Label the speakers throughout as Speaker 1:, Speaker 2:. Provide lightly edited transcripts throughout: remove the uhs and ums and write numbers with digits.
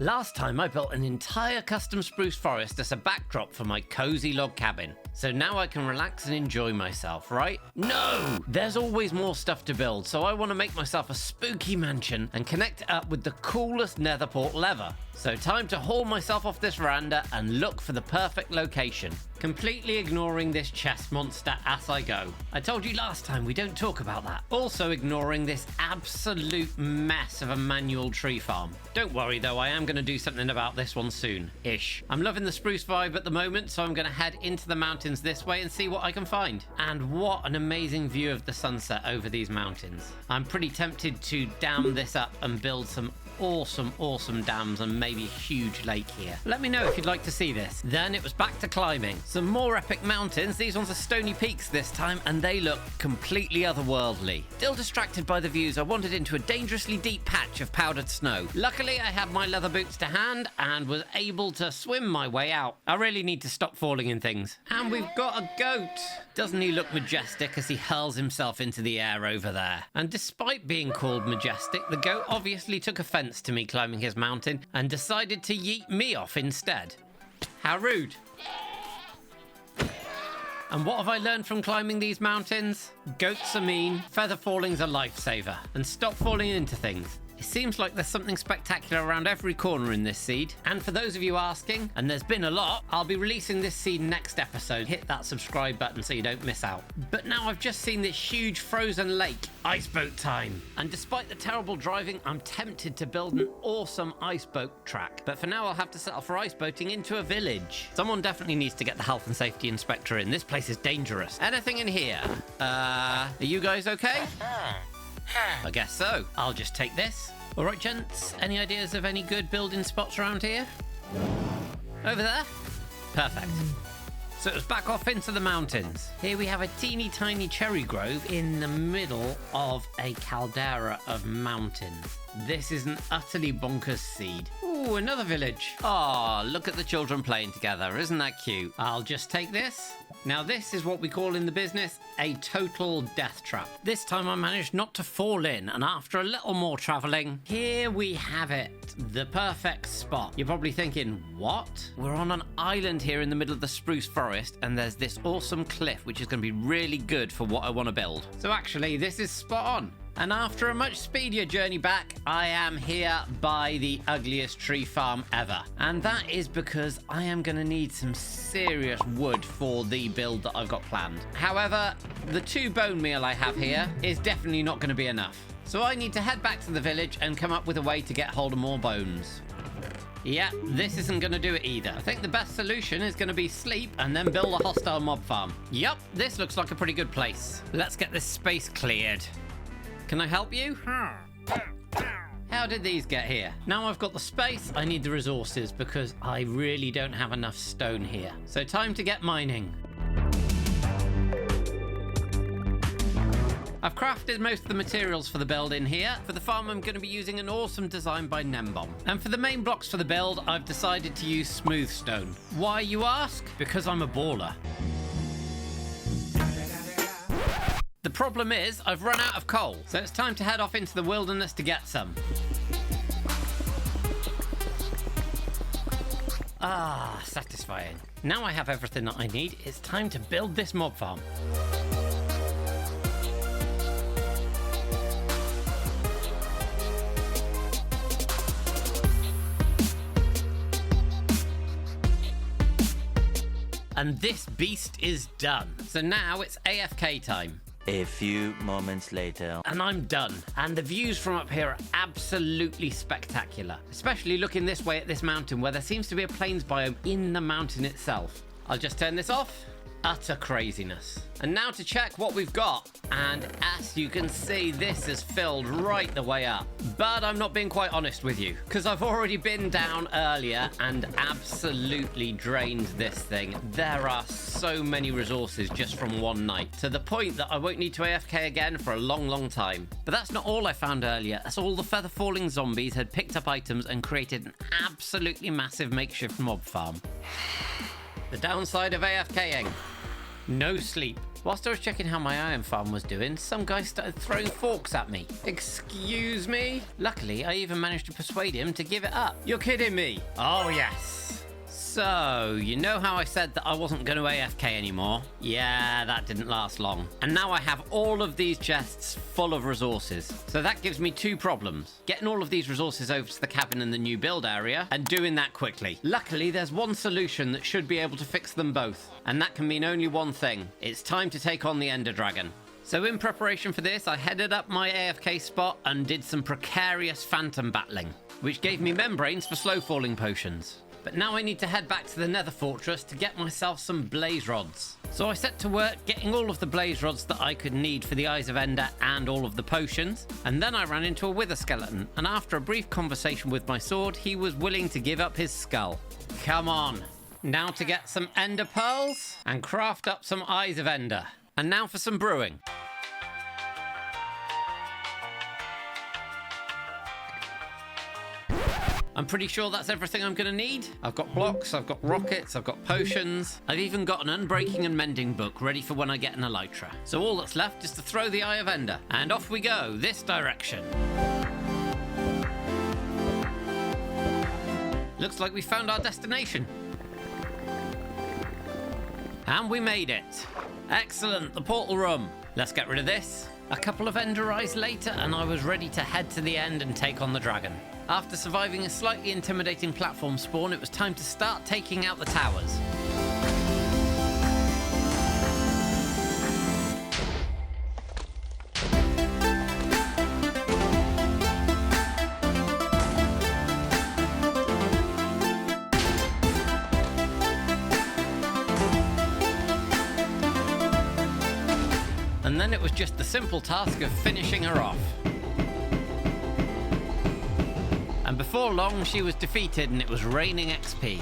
Speaker 1: Last time I built an entire custom spruce forest as a backdrop for my cozy log cabin. So now I can relax and enjoy myself, right? No! There's always more stuff to build, so I want to make myself a spooky mansion and connect it up with the coolest nether portal ever. So time to haul myself off this veranda and look for the perfect location, completely ignoring this chest monster as I go. I told you last time we don't talk about that. Also ignoring this absolute mess of a manual tree farm. Don't worry though, I am going to do something about this one soon-ish. I'm loving the spruce vibe at the moment, so I'm going to head into the mountains this way and see what I can find. And what an amazing view of the sunset over these mountains. I'm pretty tempted to dam this up and build some awesome dams and maybe a huge lake here. Let me know if you'd like to see this. Then it was back to climbing. Some more epic mountains. These ones are stony peaks this time, and they look completely otherworldly. Still distracted by the views, I wandered into a dangerously deep patch of powdered snow. Luckily, I had my leather boots to hand and was able to swim my way out. I really need to stop falling in things. And we've got a goat. Doesn't he look majestic as he hurls himself into the air over there? And despite being called majestic, the goat obviously took offense to me climbing his mountain and decided to yeet me off instead. How rude. And what have I learned from climbing these mountains? Goats are mean, feather falling's a lifesaver, and stop falling into things. It seems like there's something spectacular around every corner in this seed. And for those of you asking, and there's been a lot, I'll be releasing this seed next episode. Hit that subscribe button so you don't miss out. But now I've just seen this huge frozen lake. Ice boat time. And despite the terrible driving, I'm tempted to build an awesome ice boat track. But for now, I'll have to settle for ice boating into a village. Someone definitely needs to get the health and safety inspector in. This place is dangerous. Anything in here? Are you guys okay? I guess so. I'll just take this. All right, gents. Any ideas of any good building spots around here? Over there? Perfect. So it was back off into the mountains. Here we have a teeny tiny cherry grove in the middle of a caldera of mountains. This is an utterly bonkers seed. Ooh, another village. Aw, look at the children playing together. Isn't that cute? I'll just take this. Now this is what we call in the business a total death trap. This time I managed not to fall in, and after a little more traveling, here we have it. The perfect spot. You're probably thinking, what? We're on an island here in the middle of the spruce forest, and there's this awesome cliff which is going to be really good for what I want to build. So actually, this is spot on. And after a much speedier journey back, I am here by the ugliest tree farm ever. And that is because I am going to need some serious wood for the build that I've got planned. However, the 2 bone meal I have here is definitely not going to be enough. So I need to head back to the village and come up with a way to get hold of more bones. Yeah, this isn't going to do it either. I think the best solution is going to be sleep and then build a hostile mob farm. Yup, this looks like a pretty good place. Let's get this space cleared. Can I help you? How did these get here? Now I've got the space, I need the resources because I really don't have enough stone here. So time to get mining. I've crafted most of the materials for the build in here. For the farm, I'm going to be using an awesome design by Nembom. And for the main blocks for the build, I've decided to use smooth stone. Why, you ask? Because I'm a baller. The problem is, I've run out of coal, so it's time to head off into the wilderness to get some. Ah, satisfying. Now I have everything that I need, it's time to build this mob farm. And this beast is done. So now it's AFK time.
Speaker 2: A few moments later.
Speaker 1: And I'm done. And the views from up here are absolutely spectacular. Especially looking this way at this mountain where there seems to be a plains biome in the mountain itself. I'll just turn this off. Utter craziness. And now to check what we've got. And as you can see, this is filled right the way up. But I'm not being quite honest with you, because I've already been down earlier and absolutely drained this thing. There are so many resources just from one night, to the point that I won't need to AFK again for a long time. But that's not all I found earlier, as all the feather falling zombies had picked up items and created an absolutely massive makeshift mob farm. The downside of AFKing. No sleep. Whilst I was checking how my iron farm was doing, some guy started throwing forks at me. Excuse me? Luckily, I even managed to persuade him to give it up. You're kidding me? Oh, yes. So, you know how I said that I wasn't going to AFK anymore? Yeah, that didn't last long. And now I have all of these chests full of resources. So that gives me two problems. Getting all of these resources over to the cabin in the new build area, and doing that quickly. Luckily, there's one solution that should be able to fix them both. And that can mean only one thing. It's time to take on the Ender Dragon. So in preparation for this, I headed up my AFK spot and did some precarious phantom battling, which gave me membranes for slow falling potions. But now I need to head back to the Nether Fortress to get myself some blaze rods. So I set to work getting all of the blaze rods that I could need for the Eyes of Ender and all of the potions. And then I ran into a wither skeleton, and after a brief conversation with my sword, he was willing to give up his skull. Come on. Now to get some Ender pearls and craft up some Eyes of Ender. And now for some brewing. I'm pretty sure that's everything I'm going to need. I've got blocks, I've got rockets, I've got potions. I've even got an unbreaking and mending book ready for when I get an elytra. So all that's left is to throw the Eye of Ender. And off we go, this direction. Looks like we found our destination. And we made it. Excellent, the portal room. Let's get rid of this. A couple of Ender Eyes later, and I was ready to head to the end and take on the dragon. After surviving a slightly intimidating platform spawn, it was time to start taking out the towers. And then it was just the simple task of finishing her off. And before long, she was defeated and it was raining XP.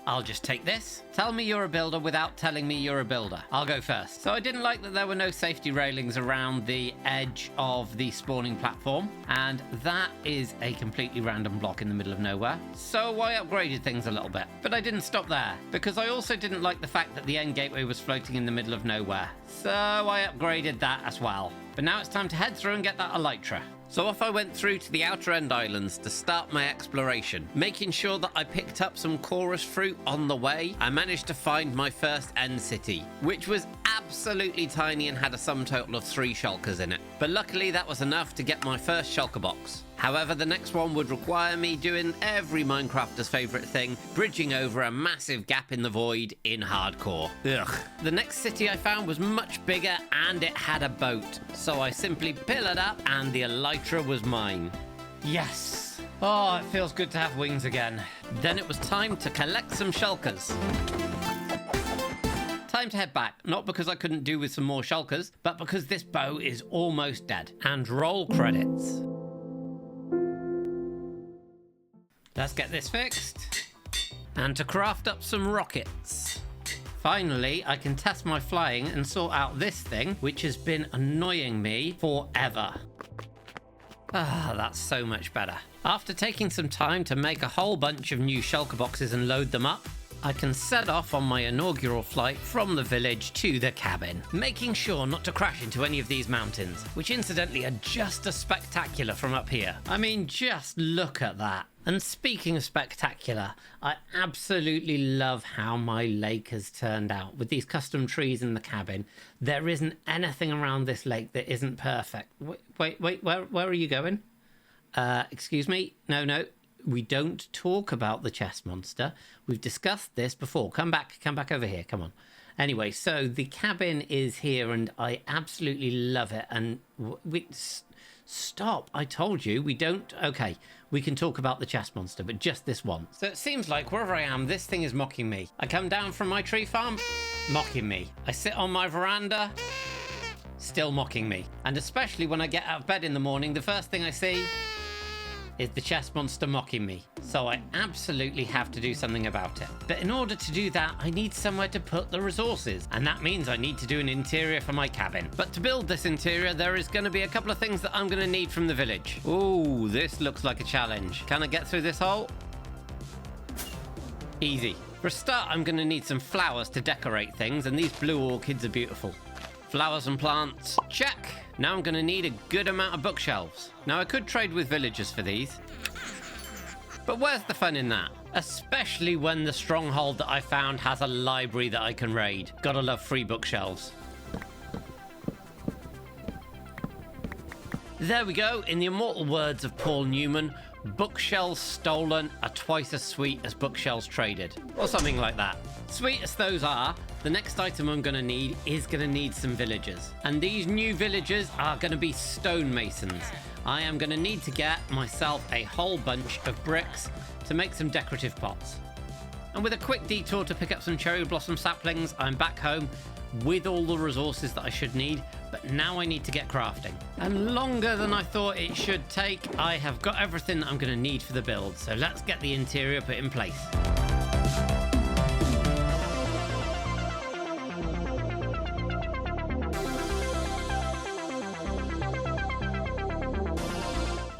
Speaker 1: I'll just take this. Tell me you're a builder without telling me you're a builder. I'll go first. So I didn't like that there were no safety railings around the edge of the spawning platform, and that is a completely random block in the middle of nowhere. So I upgraded things a little bit. But I didn't stop there, because I also didn't like the fact that the end gateway was floating in the middle of nowhere. So I upgraded that as well. But now it's time to head through and get that elytra. So off I went through to the Outer End Islands to start my exploration, making sure that I picked up some chorus fruit on the way. I managed to find my first end city, which was absolutely tiny and had a sum total of 3 shulkers in it. But luckily that was enough to get my first shulker box. However, the next one would require me doing every Minecrafter's favourite thing, bridging over a massive gap in the void in hardcore. Ugh. The next city I found was much bigger and it had a boat, so I simply pillared up and the elytra was mine. Yes! Oh, it feels good to have wings again. Then it was time to collect some shulkers. Time to head back, not because I couldn't do with some more shulkers, but because this bow is almost dead. And roll credits. Let's get this fixed. And to craft up some rockets. Finally, I can test my flying and sort out this thing, which has been annoying me forever. Ah, that's so much better. After taking some time to make a whole bunch of new shulker boxes and load them up, I can set off on my inaugural flight from the village to the cabin, making sure not to crash into any of these mountains, which incidentally are just as spectacular from up here. I mean, just look at that. And speaking of spectacular, I absolutely love how my lake has turned out. With these custom trees in the cabin, there isn't anything around this lake that isn't perfect. Wait, where are you going? Excuse me? No. We don't talk about the chest monster. We've discussed this before. Come back over here. Come on. Anyway, so the cabin is here and I absolutely love it. And stop. I told you we don't. Okay, we can talk about the chest monster, but just this one. So it seems like wherever I am, this thing is mocking me. I come down from my tree farm, mocking me. I sit on my veranda, still mocking me. And especially when I get out of bed in the morning, the first thing I see is the chest monster mocking me. So I absolutely have to do something about it. But in order to do that, I need somewhere to put the resources. And that means I need to do an interior for my cabin. But to build this interior, there is going to be a couple of things that I'm going to need from the village. Ooh, this looks like a challenge. Can I get through this hole? Easy. For a start, I'm going to need some flowers to decorate things, and these blue orchids are beautiful. Flowers and plants, check. Now I'm going to need a good amount of bookshelves. Now I could trade with villagers for these, but where's the fun in that? Especially when the stronghold that I found has a library that I can raid. Gotta love free bookshelves. There we go. In the immortal words of Paul Newman, bookshelves stolen are twice as sweet as bookshelves traded. Or something like that. Sweet as those are, the next item I'm going to need is going to need some villagers. And these new villagers are going to be stonemasons. I am going to need to get myself a whole bunch of bricks to make some decorative pots. And with a quick detour to pick up some cherry blossom saplings, I'm back home with all the resources that I should need, but now I need to get crafting. And longer than I thought it should take, I have got everything that I'm going to need for the build, so let's get the interior put in place.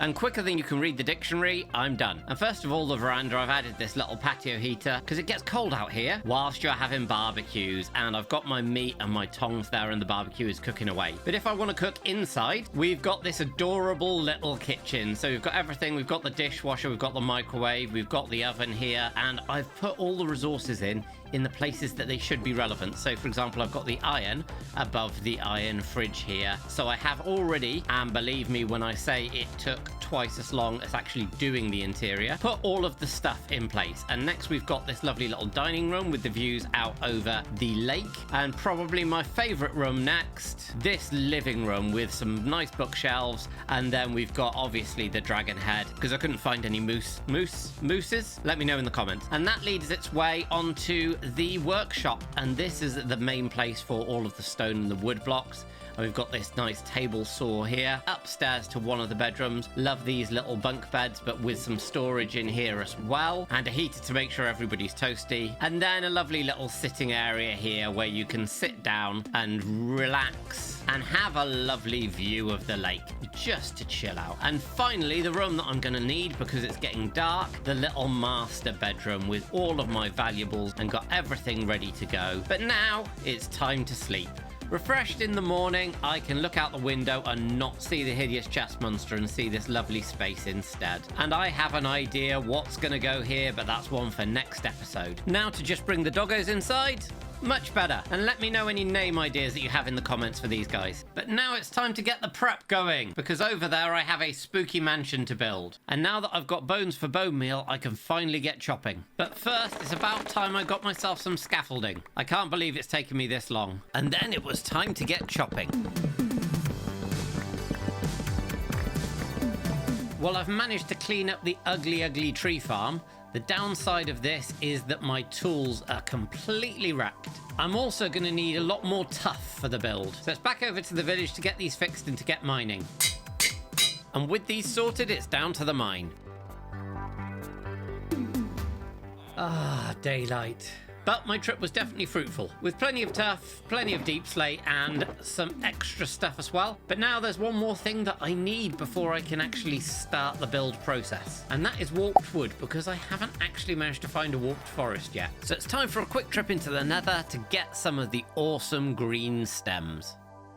Speaker 1: And quicker than you can read the dictionary, I'm done. And first of all, the veranda, I've added this little patio heater because it gets cold out here whilst you're having barbecues, and I've got my meat and my tongs there and the barbecue is cooking away. But if I want to cook inside, we've got this adorable little kitchen. So we've got everything. We've got the dishwasher, we've got the microwave, we've got the oven here, and I've put all the resources in the places that they should be relevant. So for example, I've got the iron above the iron fridge here. So I have already, and believe me when I say it took twice as long as actually doing the interior, put all of the stuff in place. And next we've got this lovely little dining room with the views out over the lake, and probably my favorite room next, this living room with some nice bookshelves. And then we've got obviously the dragon head because I couldn't find any mooses. Let me know in the comments. And that leads its way onto the workshop, and this is the main place for all of the stone and the wood blocks. And we've got this nice table saw here upstairs to one of the bedrooms. Love these little bunk beds, but with some storage in here as well, and a heater to make sure everybody's toasty. And then a lovely little sitting area here where you can sit down and relax and have a lovely view of the lake just to chill out. And finally, the room that I'm going to need because it's getting dark, the little master bedroom with all of my valuables and got everything ready to go. But now it's time to sleep. Refreshed in the morning, I can look out the window and not see the hideous chest monster and see this lovely space instead. And I have an idea what's going to go here, but that's one for next episode. Now to just bring the doggos inside. Much better. And let me know any name ideas that you have in the comments for these guys. But now it's time to get the prep going, because over there I have a spooky mansion to build. And now that I've got bones for bone meal, I can finally get chopping. But first, it's about time I got myself some scaffolding. I can't believe it's taken me this long. And then it was time to get chopping. Well, I've managed to clean up the ugly tree farm. The downside of this is that my tools are completely wrecked. I'm also going to need a lot more tuff for the build. So it's back over to the village to get these fixed and to get mining. And with these sorted, it's down to the mine. Ah, daylight. But my trip was definitely fruitful, with plenty of tuff, plenty of deep slate, and some extra stuff as well. But now there's one more thing that I need before I can actually start the build process. And that is warped wood, because I haven't actually managed to find a warped forest yet. So it's time for a quick trip into the nether to get some of the awesome green stems.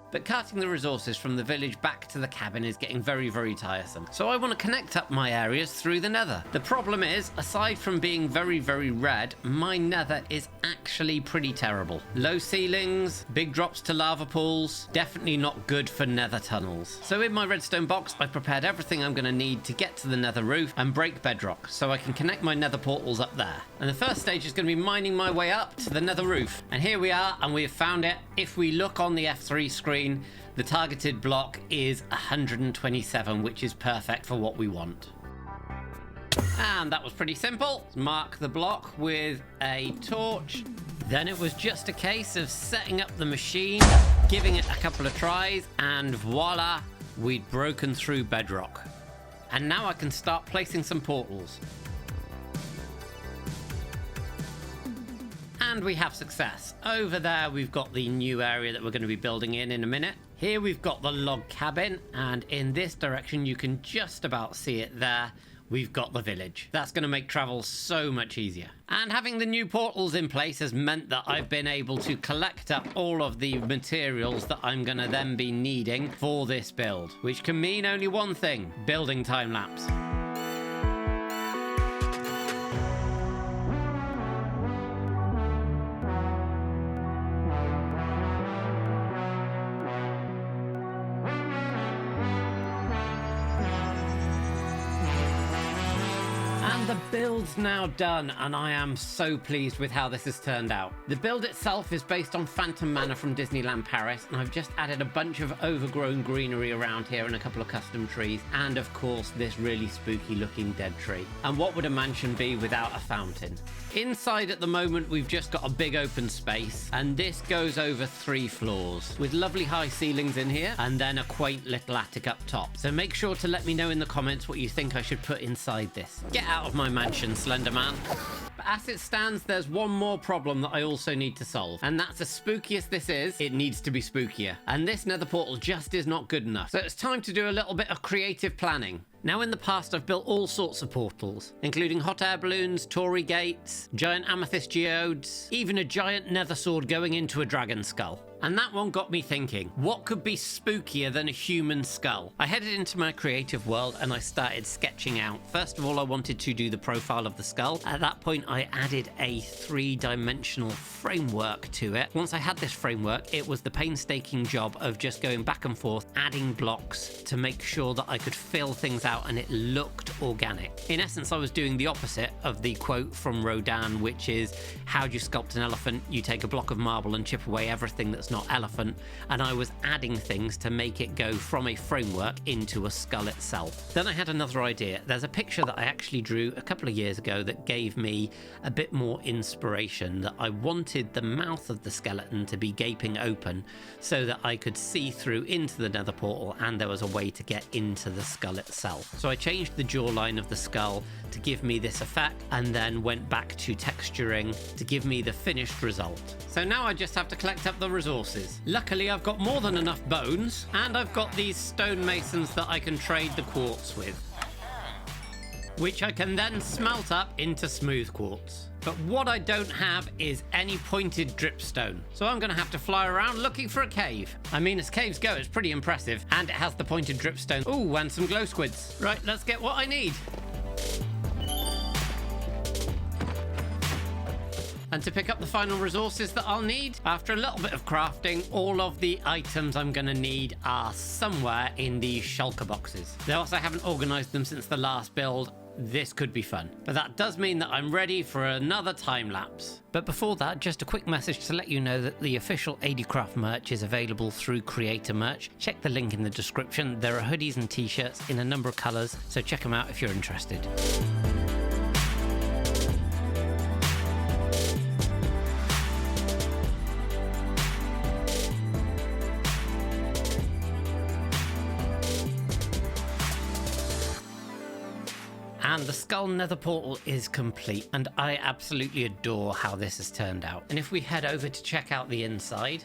Speaker 1: But carting the resources from the village back to the cabin is getting very tiresome. So I want to connect up my areas through the nether. The problem is, aside from being very red, my nether is actually pretty terrible. Low ceilings, big drops to lava pools, definitely not good for nether tunnels. So in my redstone box, I've prepared everything I'm going to need to get to the nether roof and break bedrock, so I can connect my nether portals up there. And the first stage is going to be mining my way up to the nether roof. And here we are, and we have found it. If we look on the F3 screen, the targeted block is 127, which is perfect for what we want. And that was pretty simple. Mark the block with a torch. Then it was just a case of setting up the machine, giving it a couple of tries, and voila, we'd broken through bedrock. And now I can start placing some portals. And we have success. Over there we've got the new area that we're going to be building in a minute. Here we've got the log cabin, and in this direction you can just about see it there we've got the village. That's going to make travel so much easier. And having the new portals in place has meant that I've been able to collect up all of the materials that I'm going to then be needing for this build, which can mean only one thing: building time lapse. The build's now done, and I am so pleased with how this has turned out. The build itself is based on Phantom Manor from Disneyland Paris, and I've just added a bunch of overgrown greenery around here and a couple of custom trees, and of course this really spooky looking dead tree. And what would a mansion be without a fountain? Inside at the moment we've just got a big open space, and this goes over 3 floors with lovely high ceilings in here and then a quaint little attic up top. So make sure to let me know in the comments what you think I should put inside this. Get out of my mansion, Slenderman. But as it stands, there's one more problem that I also need to solve, and that's as spooky as this is, it needs to be spookier. And this nether portal just is not good enough. So it's time to do a little bit of creative planning. Now, in the past, I've built all sorts of portals, including hot air balloons, Torii gates, giant amethyst geodes, even a giant nether sword going into a dragon skull. And that one got me thinking, what could be spookier than a human skull? I headed into my creative world and I started sketching out. First of all, I wanted to do the profile of the skull. At that point, I added a 3-dimensional framework to it. Once I had this framework, it was the painstaking job of just going back and forth, adding blocks to make sure that I could fill things out and it looked organic. In essence, I was doing the opposite of the quote from Rodin, which is, how do you sculpt an elephant? You take a block of marble and chip away everything that's not elephant. And I was adding things to make it go from a framework into a skull itself. Then I had another idea. There's a picture that I actually drew a couple of years ago that gave me a bit more inspiration, that I wanted the mouth of the skeleton to be gaping open so that I could see through into the nether portal and there was a way to get into the skull itself. So I changed the jawline of the skull to give me this effect and then went back to texturing to give me the finished result. So now I just have to collect up the resources. Luckily, I've got more than enough bones, and I've got these stonemasons that I can trade the quartz with, which I can then smelt up into smooth quartz. But what I don't have is any pointed dripstone, so I'm going to have to fly around looking for a cave. I mean, as caves go, it's pretty impressive, and it has the pointed dripstone. Ooh, and some glow squids. Right, let's get what I need. And to pick up the final resources that I'll need, after a little bit of crafting, all of the items I'm going to need are somewhere in these shulker boxes. Though I haven't organised them since the last build, this could be fun. But that does mean that I'm ready for another time lapse. But before that, just a quick message to let you know that the official ADCraft merch is available through Creator Merch. Check the link in the description. There are hoodies and t-shirts in a number of colours, so check them out if you're interested. And the skull nether portal is complete, and I absolutely adore how this has turned out. And if we head over to check out the inside,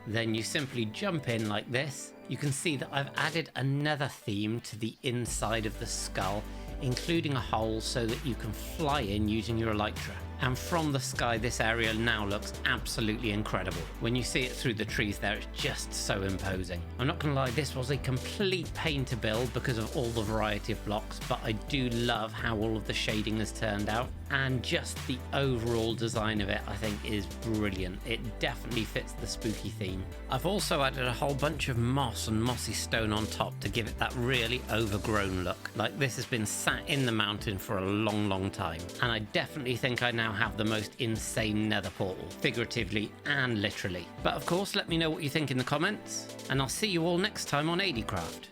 Speaker 1: then you simply jump in like this. You can see that I've added a nether theme to the inside of the skull, including a hole so that you can fly in using your elytra. And from the sky, this area now looks absolutely incredible. When you see it through the trees there, it's just so imposing. I'm not gonna lie, this was a complete pain to build because of all the variety of blocks, but I do love how all of the shading has turned out. And just the overall design of it, I think, is brilliant. It definitely fits the spooky theme. I've also added a whole bunch of moss and mossy stone on top to give it that really overgrown look. Like this has been sat in the mountain for a long, long time. And I definitely think I now have the most insane nether portal, figuratively and literally. But of course, let me know what you think in the comments, and I'll see you all next time on ADCraft.